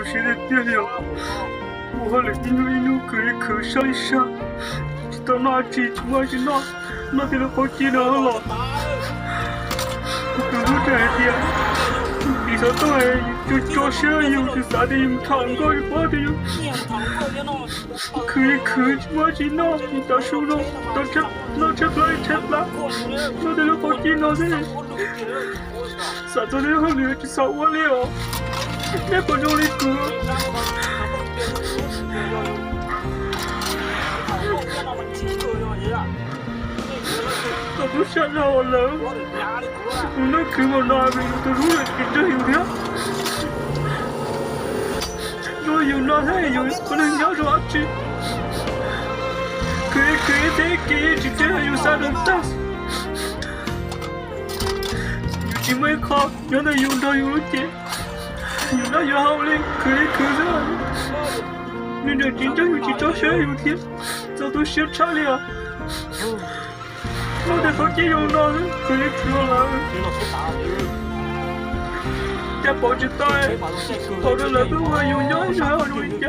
时的电流，我和你一路可以口上一上，直到那几我是那边的好几年了，都这点，你说对，就做生意就啥的有糖果有包的有，可以我是你到手了，到这拿出来吃啦，那边的好几年的，啥子的好牛就少我了，那不用你哥。我不想让我了，我那给我那边的路人跟着有的，我有那还有不能要着去，可以再给直接有啥能打？因为靠原来用到有了点，有那有好的可着，你这真正有去找小有天，早都写差了。我的手机用到可以出来，这不知道哎，跑到那边我用要是好容易点。